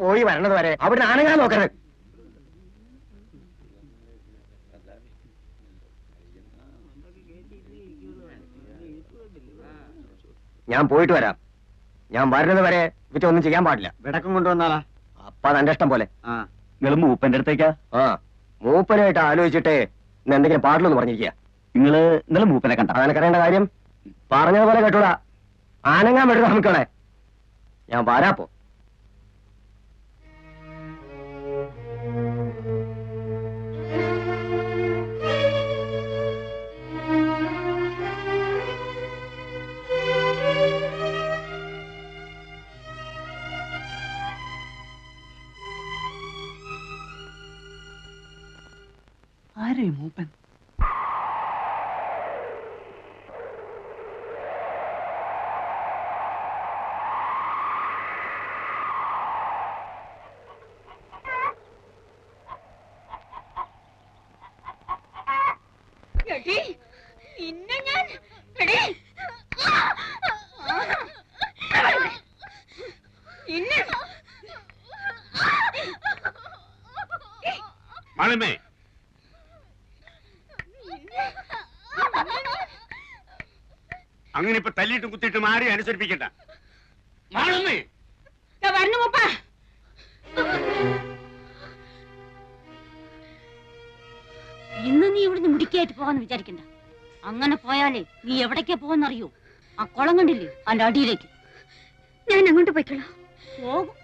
പോയി വരണത് വരെ അവിടെ ആനങ്ങാൻ നോക്കരുത്. ഞാൻ പോയിട്ട് വരാം. ഞാൻ വരുന്നത് വരെ ഇവറ്റൊന്നും ചെയ്യാൻ പാടില്ല. വിടക്കം കൊണ്ടുവന്നാളാ? അപ്പ തന്റെ ഇഷ്ടം പോലെ. നിങ്ങൾ മൂപ്പന്റെ അടുത്തേക്കാ? ആ, മൂപ്പനായിട്ട് ആലോചിച്ചിട്ട് എന്തെങ്കിലും പാടില്ലെന്ന് പറഞ്ഞിരിക്കുക. നിങ്ങള് ഇന്നലെ മൂപ്പനെ കണ്ട? അതിനക്കറിയേണ്ട കാര്യം പറഞ്ഞതുപോലെ കേട്ടൂടാ. ആനങ്ങാൻ വിടുന്ന നമുക്കണേ. ഞാൻ വരാപ്പോ. ആരേ മൂപ്പൻ? മാളമ്മേ, അങ്ങനെ ഇപ്പൊ തല്ലിയിട്ടും കുത്തിയിട്ടും ആരെയും അനുസരിപ്പിക്കണ്ട. മാളമ്മേ, ഇന്ന് നീ ഇവിടുന്ന് മുടിക്കായിട്ട് പോകാന്ന് വിചാരിക്കണ്ട. അങ്ങനെ പോയാലേ നീ എവിടേക്കാ പോകാന്നറിയോ? ആ കുളം കണ്ടില്ലേ, അതിന്റെ അടിയിലേക്ക്. ഞാൻ അങ്ങോട്ട് പോയിക്കോളാം. പോകും.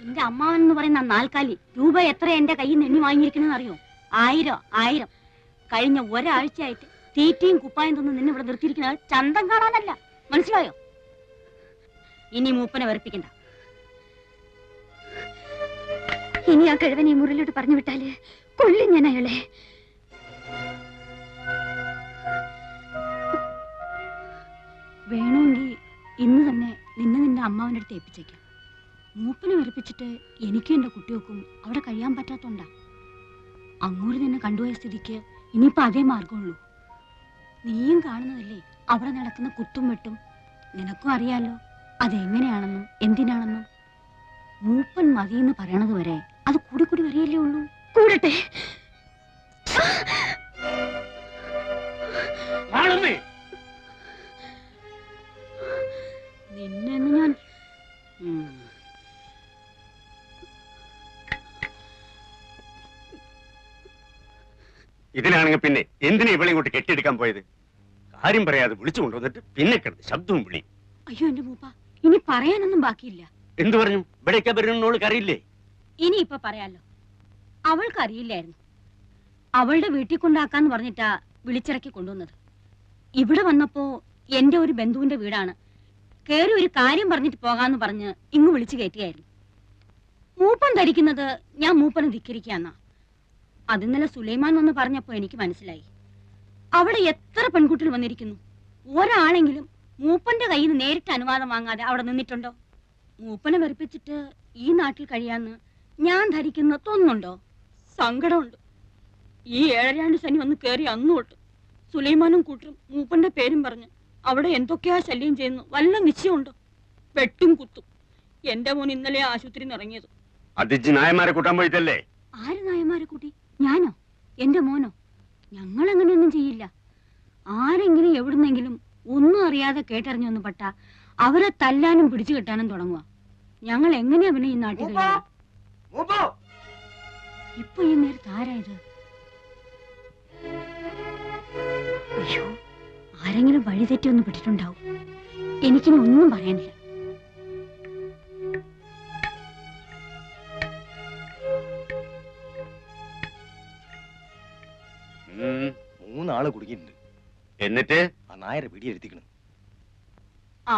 എന്റെ അമ്മാവൻ എന്ന് പറയുന്ന നാൽക്കാലി രൂപ എത്ര എന്റെ കയ്യിൽ നിന്ന് എണ്ണി വാങ്ങിയിരിക്കണെന്ന് അറിയോ? 1000. കഴിഞ്ഞ ഒരാഴ്ചയായിട്ട് തീറ്റയും കുപ്പായം തന്ന് നിന്നെ ഇവിടെ നിർത്തിയിരിക്കുന്നത് ചന്തം കാണാനല്ല. മനസ്സിലായോ? ഇനി മൂപ്പനെ വെറുപ്പിക്കണ്ട. ഇനി ആ കിഴവനെ മുറിലോട്ട് പറഞ്ഞു വിട്ടാല് കൊല്ലും ഞാൻ അയാളെ. വേണമെങ്കിൽ ഇന്ന് തന്നെ നിന്റെ അമ്മാവന്റെ അടുത്ത് ഏൽപ്പിച്ചേക്കാം. മൂപ്പനെ വെറുപ്പിച്ചിട്ട് എനിക്കും എന്റെ കുട്ടികൾക്കും അവിടെ കഴിയാൻ പറ്റാത്തോണ്ടാ. അങ്ങോട്ട് നിന്നെ കണ്ടുപോയ സ്ഥിതിക്ക് ഇനിയിപ്പോ അതേ മാർഗമുള്ളൂ. നീയും കാണുന്നതല്ലേ അവിടെ നടക്കുന്ന കുത്തും വെട്ടും. നിനക്കും അറിയാലോ അതെങ്ങനെയാണെന്നും എന്തിനാണെന്നും. മൂപ്പൻ മതിയെന്ന് പറയണത് വരെ അത് കൂടി കൂടി വരികയല്ലേ ഉള്ളൂ. കൂടട്ടെ. നിന്നെന്ന് ഞാൻ ഇതിനാണെങ്കിൽ പിന്നെ എന്തിനാ ഇവളെ ഇങ്ങോട്ട് കെട്ടിയെടുക്കാൻ പോയത്? കാര്യം പറയാതെ വിളിച്ചു കൊണ്ടുവന്നിട്ട് പിന്നെ കിടന്ന് ശബ്ദവും വിളി. അയ്യോ എന്റെ മൂപ്പ, ഇനി പറയാനൊന്നും ബാക്കിയില്ല. എന്തു പറഞ്ഞു? ഇവിടേക്കാ വരുന്നോൾക്ക് അറിയില്ലേ? ഇനി ഇപ്പൊ പറയാലോ. അവൾക്ക് അറിയില്ലായിരുന്നു. അവളുടെ വീട്ടിൽ കൊണ്ടാക്കാന്ന് പറഞ്ഞിട്ടാ വിളിച്ചിറക്കി കൊണ്ടുവന്നത്. ഇവിടെ വന്നപ്പോ എന്റെ ഒരു ബന്ധുവിന്റെ വീടാണ്. കേറി ഒരു കാര്യം പറഞ്ഞിട്ട് പോകാന്ന് പറഞ്ഞ് ഇങ്ങ് വിളിച്ചു കയറ്റിയായിരുന്നു. മൂപ്പൻ ധരിക്കുന്നത് ഞാൻ മൂപ്പനെ ധിക്കരിക്കാന്നാ. അതിന്നലെ സുലൈമാൻ വന്ന് പറഞ്ഞപ്പോ എനിക്ക് മനസ്സിലായി. അവിടെ എത്ര പെൺകുട്ടികൾ വന്നിരിക്കുന്നു. ഒരാളെങ്കിലും മൂപ്പന്റെ കയ്യിൽ നിന്ന് നേരിട്ട് അനുവാദം വാങ്ങാതെ അവിടെ നിന്നിട്ടുണ്ടോ? മൂപ്പനെ വെറുപ്പിച്ചിട്ട് ഈ നാട്ടിൽ കഴിയാന്ന് ഞാൻ ധരിക്കുന്ന തോന്നുന്നുണ്ടോ? സങ്കടമുണ്ട്. ഈ 7 ശനി വന്ന് കയറി അന്നു തൊട്ട് സുലൈമാനും കൂട്ടരും മൂപ്പന്റെ പേരും പറഞ്ഞ് അവിടെ എന്തൊക്കെയാ ശല്യം ചെയ്യുന്നു വല്ല നിശ്ചയമുണ്ടോ? വെട്ടും കുത്തും. എന്റെ മോൻ ഇന്നലെ ആശുപത്രിയിൽ ഇറങ്ങിയത്. നായന്മാരെ കൂട്ടാൻ പോയിട്ടല്ലേ? ആര് നായന്മാരെ കൂട്ടി? ഞാനോ? എന്റെ മോനോ? ഞങ്ങൾ അങ്ങനെയൊന്നും ചെയ്യില്ല. ആരെങ്കിലും എവിടുന്നെങ്കിലും ഒന്നും അറിയാതെ കേട്ടറിഞ്ഞൊന്ന് പെട്ട അവരെ തല്ലാനും പിടിച്ചു കെട്ടാനും തുടങ്ങുക. ഞങ്ങൾ എങ്ങനെയാ പിന്നെ ഈ നാട്ടിൽ? ഇപ്പൊ ഈ നേരത്ത് ആരായത്? അയ്യോ, ആരെങ്കിലും വഴിതെറ്റി ഒന്ന് പെട്ടിട്ടുണ്ടാവും. എനിക്കിനി ഒന്നും പറയാനില്ല. മൂന്നാള് കുടുങ്ങിയിട്ടുണ്ട്. എന്നിട്ട് ആ നായരെ പിടിയെടുത്തിക്കണം.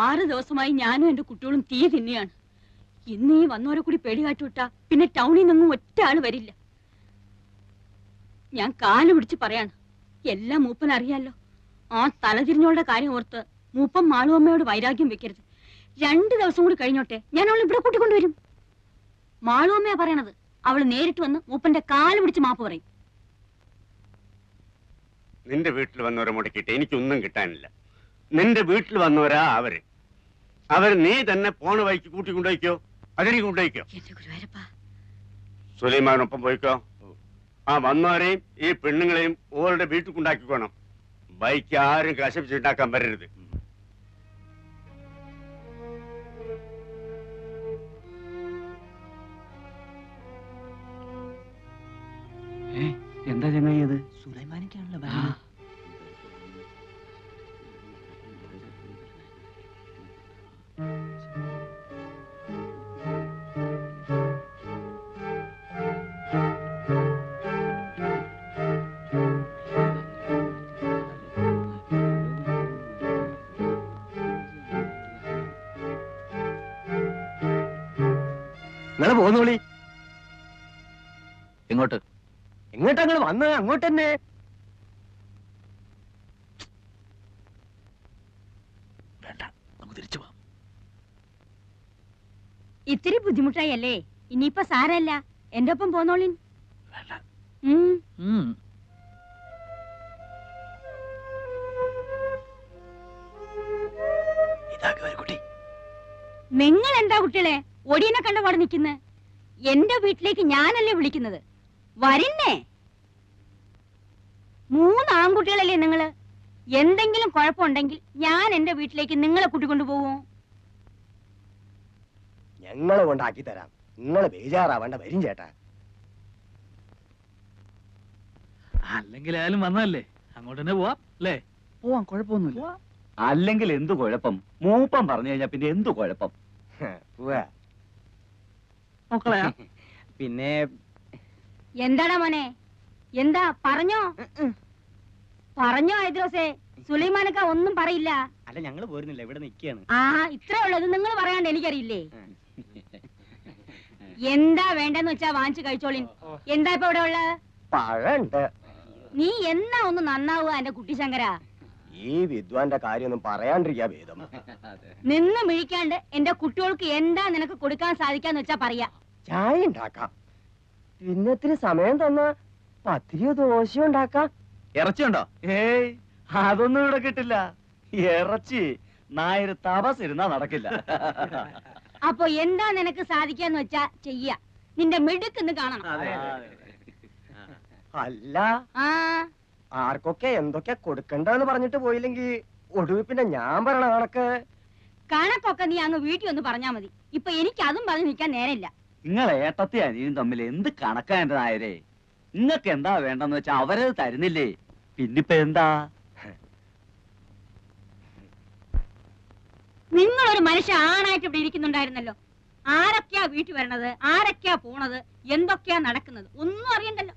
6 ദിവസമായി ഞാനും എന്റെ കുട്ടികളും തീ തിന്നെയാണ്. ഇന്ന് ഈ വന്നവരെ കൂടി പേടി കാട്ടുവിട്ടാ പിന്നെ ടൗണിൽ നിന്നും ഒറ്റ ആള് വരില്ല. ഞാൻ കാല് പിടിച്ച് പറയാണ്, എല്ലാം മൂപ്പൻ അറിയാലോ. ആ തലതിരിഞ്ഞോളുടെ കാര്യം ഓർത്ത് മൂപ്പൻ മാളുവമ്മയോട് വൈരാഗ്യം വെക്കരുത്. 2 ദിവസം കൂടി കഴിഞ്ഞോട്ടെ, ഞാൻ അവളെ ഇവിടെ കൂട്ടിക്കൊണ്ടുവരും. മാളുവമ്മയാ പറയണത്. അവള് നേരിട്ട് വന്ന് മൂപ്പന്റെ കാല് പിടിച്ച് മാപ്പ് പറയും. നിന്റെ വീട്ടിൽ വന്നവരെ മുടക്കിയിട്ട് എനിക്കൊന്നും കിട്ടാനില്ല. നിന്റെ വീട്ടിൽ വന്നവരാ അവര് നീ തന്നെ പോണ വഴിക്ക് കൂട്ടിക്കൊണ്ടുപോയിക്കോ. അതെനിക്ക് കൊണ്ടുപോയിക്കോ. എന്റെ ഗുരുവായൂരപ്പ, സുലൈമാനൊപ്പം പോയിക്കോ. ആ വന്നവരെയും ഈ പെണ്ണുങ്ങളെയും ഓരുടെ വീട്ടിൽ കൊണ്ടാക്കിക്കോണം. ബൈക്ക് ആരും കശപ്പിച്ചുണ്ടാക്കാൻ വരരുത്. എന്താ ചങ്ങായി അത്? സുലൈമാനിക്കാണല്ലോ നിങ്ങള് പോന്നോളി. എങ്ങോട്ട്? എങ്ങോട്ടാ നിങ്ങൾ വന്നത്? അങ്ങോട്ട് തന്നെ. വേണ്ട, നമുക്ക് തിരിച്ചു പോവാം. ഇത്തിരി ബുദ്ധിമുട്ടായി അല്ലേ? ഇനിയിപ്പൊ സാരല്ല, എന്റെ ഒപ്പം പോന്നോളിൻ. വേണ്ട. കുട്ടി, നിങ്ങൾ എന്താ കുട്ടികളെ ഒടിയനെ കണ്ട പാടെ നിൽക്കുന്നത്? എന്റെ വീട്ടിലേക്ക് ഞാനല്ലേ വിളിക്കുന്നത്? വരിന്നേ. 3 ആൺകുട്ടികളല്ലേ നിങ്ങള്? എന്തെങ്കിലും കുഴപ്പമുണ്ടെങ്കിൽ ഞാൻ എന്റെ വീട്ടിലേക്ക് നിങ്ങളെ കൂട്ടിക്കൊണ്ടു പോവോ? ഞങ്ങളെ കൊണ്ടാക്കി തരാം. നിങ്ങള് ബേജാറാവേണ്ട, വരും ചേട്ടാ. അല്ലെങ്കിൽ ആയാലും വന്നതല്ലേ, അങ്ങോട്ട് തന്നെ പോവാം അല്ലേ? പോവാം, കുഴപ്പമൊന്നുമില്ല. അല്ലെങ്കിൽ എന്തു കുഴപ്പം? മൂപ്പം പറഞ്ഞു കഴിഞ്ഞാ പിന്നെ എന്തു കുഴപ്പം? പോവാ. മക്കളെയാ പിന്നെ എന്താടാ മോനെ? എന്താ പറഞ്ഞോ? പറഞ്ഞോ ഐദ്രോസേ? സുലൈമാനക്ക ഒന്നും പറയില്ല. അല്ല, ഞങ്ങള് പോരുന്നില്ല, ഇവിടെ നിൽക്കുകയാണ്. ആ, ഇത്രേ ഉള്ളത്. നിങ്ങൾ പറയാണ്ട് എനിക്കറിയില്ലേ? എന്താ വേണ്ടെന്ന് വെച്ചാ വാങ്ങിച്ചു കഴിച്ചോളിൻ. എന്താ ഇപ്പൊ ഇവിടെ ഉള്ളത്? പഴണ്ട്. നീ എന്നാ ഒന്ന് നന്നാവുക എന്റെ കുട്ടി ശങ്കര? ഈ വിദ്വാന്റെ കാര്യമൊന്നും പറയാണ്ടിരിക്കാ ഭേദം. നിന്ന് മിഴിക്കാണ്ട് എന്റെ കുട്ടികൾക്ക് എന്താ നിനക്ക് കൊടുക്കാൻ സാധിക്കാന്ന് വെച്ചാ പറയാ. ചായ ഉണ്ടാക്കാം. പിന്നെ ഇത്തിരി സമയം തന്നാ പത്തിരിയോ ദോശയോ ഉണ്ടാക്കാം. ഇറച്ചിയുണ്ടോ? ഏയ്, അതൊന്നും ഇവിടെ കിട്ടില്ല. ഇറച്ചി നായര് തപസ് ഇരുന്നാ നടക്കില്ല. അപ്പൊ എന്താ നിനക്ക് സാധിക്കാന്ന് വെച്ചാ ചെയ്യ. നിന്റെ മിടുക്കെന്ന് കാണണം. അല്ല, ആ, ആർക്കൊക്കെ എന്തൊക്കെ കൊടുക്കണ്ടെന്ന് പറഞ്ഞിട്ട് പോയില്ലെങ്കിൽ ഒടുവിൽ പിന്നെ ഞാൻ പറയണ കണക്ക്. കണക്കൊക്കെ നീ അങ്ങ് വീട്ടിൽ ഒന്ന് പറഞ്ഞാ മതി. ഇപ്പൊ എനിക്ക് അതും പറഞ്ഞ് നിൽക്കാൻ നേരമില്ല. നിങ്ങളെ ഏട്ടത്തി അനിയും തമ്മിൽ എന്ത് കണക്കാ എന്റെ നായരെ? നിങ്ങക്ക് എന്താ വേണ്ടെന്ന് വെച്ചാ അവരത് തരുന്നില്ലേ? പിന്നിപ്പ എന്താ? നിങ്ങളൊരു മനുഷ്യ ആണായിട്ട് ഇവിടെ ഇരിക്കുന്നുണ്ടായിരുന്നല്ലോ. ആരൊക്കെയാ വീട്ടിൽ വരണത്, ആരൊക്കെയാ പോണത്, എന്തൊക്കെയാ നടക്കുന്നത് ഒന്നും അറിയണ്ടല്ലോ.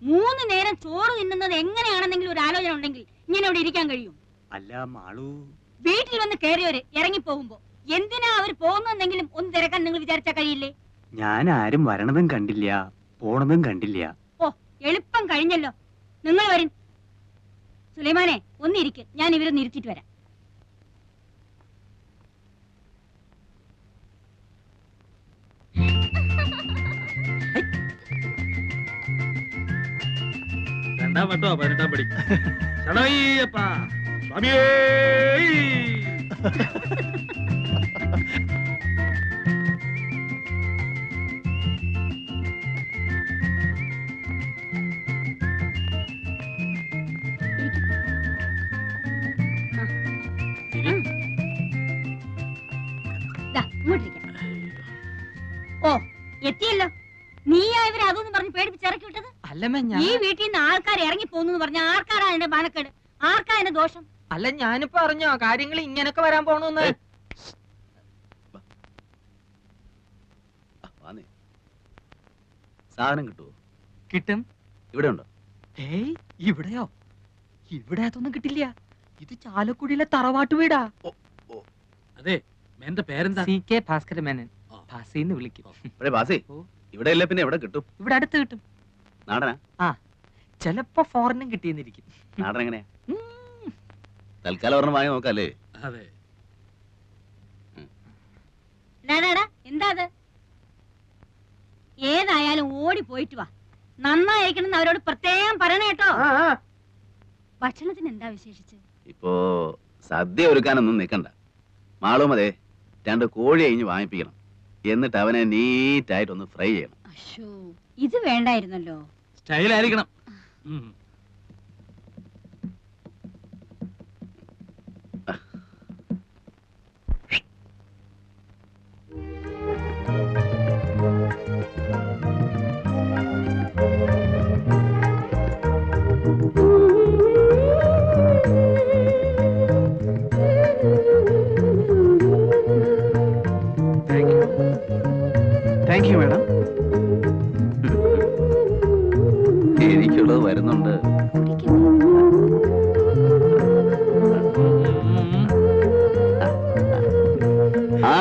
3 നേരം ചോറ് തിന്നുന്നത് എങ്ങനെയാണെന്നെങ്കിലും ഒരു ആലോചന ഉണ്ടെങ്കിൽ ഇങ്ങനെ ഇവിടെ ഇരിക്കാൻ കഴിയും? അല്ല മാളു, വീട്ടിൽ വന്ന് കയറിയവര് ഇറങ്ങി പോകുമ്പോ എന്തിനാ അവർ പോകുന്നെങ്കിലും ഒന്ന് തിരക്കാൻ നിങ്ങൾ വിചാരിച്ചാ കഴിയില്ലേ? ഞാൻ ആരും വരണതും കണ്ടില്ല, പോണതും കണ്ടില്ല. ഓ, എളുപ്പം കഴിഞ്ഞല്ലോ. നിങ്ങൾ വരും. സുലൈമാനെ, ഒന്നിരിക്ക്, ഞാൻ ഇവരെ നിരുത്തിട്ട് വരാം. രണ്ടാം വട്ടോ 18ാം പടി. ശരണയ്യപ്പ സ്വാമിയേ. ദാ, ഇങ്ങോട്ടിരിക്കാം. ഓ, എത്തിയല്ലോ. നീയാ ഇവരെ അതൊന്നും പറഞ്ഞ് പേടിപ്പിച്ചിറക്കി വിട്ടത്? അല്ലമ്മ, ഈ വീട്ടിൽ നിന്ന് ആൾക്കാർ ഇറങ്ങി പോകുന്നു പറഞ്ഞ ആർക്കാരാ എന്റെ മാനക്കേട്? ആർക്കാ എന്റെ ദോഷം? അല്ല, ഞാനിപ്പോ അറിഞ്ഞോ കാര്യങ്ങൾ ഇങ്ങനൊക്കെ വരാൻ പോണെന്ന്? സാധനം കിട്ടുവോ? കിട്ടും. ഇവിടെ ഉണ്ടോ? ഏയ്, ഇവിടെയോ? ഇവിടെ അതൊന്നും കിട്ടില്ല. ഇത് ചാലക്കുടിയിലെ തറവാട്ട് വീടാ. അതെ, എന്റെ പേരെന്താ? CK ഭാസ്കര മേനൻ. ഭാസിന്ന് വിളിക്കും. ബാസി, ഇവിടെ ഇല്ല പിന്നെ എവിടെ കിട്ടും? ഇവിടെ അടുത്ത് കിട്ടും. നാടനാ? ചിലപ്പോ ഫോറിനും കിട്ടിയെന്നിരിക്കും. നാടൻ എങ്ങനെയാ? തൽക്കാലം ഒരെണ്ണം വാങ്ങി നോക്കല്ലേ? അതെ. എന്താ അത്? ഏതായാലും ഓടി പോയിട്ട് വാ. നന്നായിരിക്കണം അവരോട് പ്രത്യേകം പറയണ കേട്ടോ. ഭക്ഷണത്തിന് എന്താ വിശേഷിച്ച്? ഇപ്പോ സദ്യ ഒരുക്കാനൊന്നും നിൽക്കണ്ട. മാളും അതെ 2 കോഴി കഴിഞ്ഞ് വാങ്ങിപ്പിക്കണം. എന്നിട്ട് അവനെ നീറ്റായിട്ടൊന്ന് ഫ്രൈ ചെയ്യണം. അശ്ശോ, ഇത് വേണ്ടായിരുന്നല്ലോ. സ്റ്റൈലായിരിക്കണം. Thank you madam. എനിക്കുള്ളത് വരുന്നുണ്ട്. ആ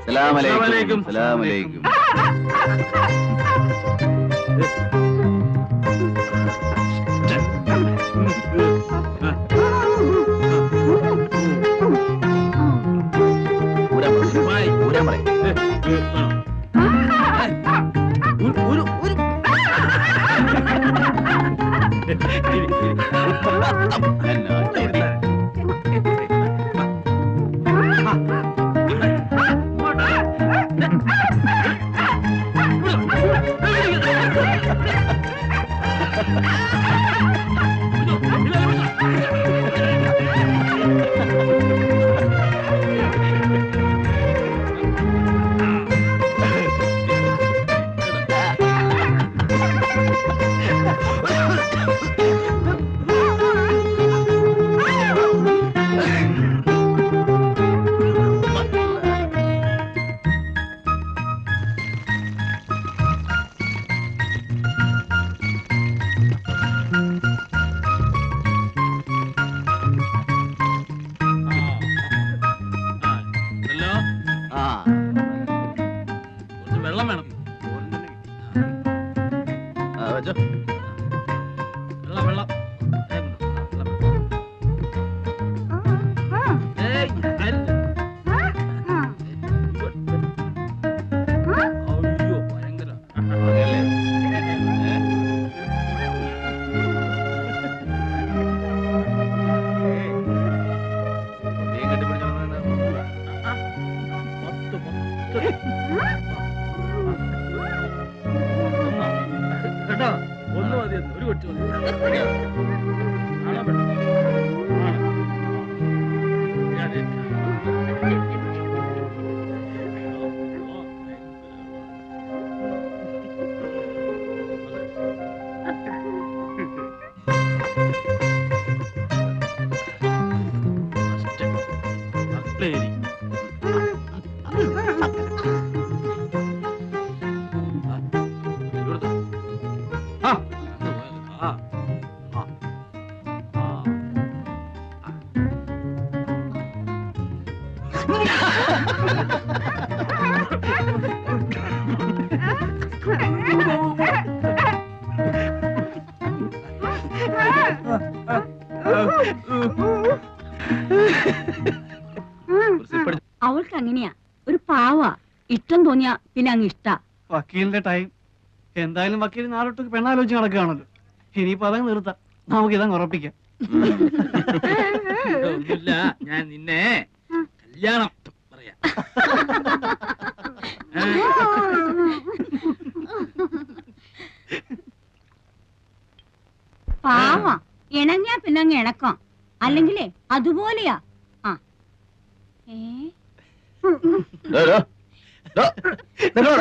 സലാമലൈക്കും. സലാമലൈക്കും. ഊരാൻ പറയും. വെള്ളം വേണം. വെച്ചോ. വെള്ളം വെള്ളം. അയ്യോ ഭയങ്കര. കേട്ടോ, ഒന്ന് മതി, ഒരു കൊച്ചു മതി. കാണാൻ പറ്റും. അവൾക്ക് അങ്ങനെയാ, ഒരു പാവാ. ഇഷ്ടം തോന്നിയാ പിന്നെ അങ്ങ് ഇഷ്ടാ. വക്കീലിന്റെ ടൈം എന്തായാലും വക്കീൽ നാളൊട്ട് പെണ്ണാലോചിച്ച് നടക്കുകയാണല്ലോ. ഇനിയിപ്പോ അതങ്ങ് നിർത്താം, നമുക്ക് ഇതങ്ങ് ഉറപ്പിക്കാം. ഒന്നുമില്ല, ഞാൻ നിന്നെ കല്യാണം പറയാം. പാവാ, ഇണങ്ങിയാ പിന്നെ അങ്ങ് ഇണക്കാം. അല്ലെങ്കിലേ അതുപോലെയാ. ആ ഡോ, ഡോ.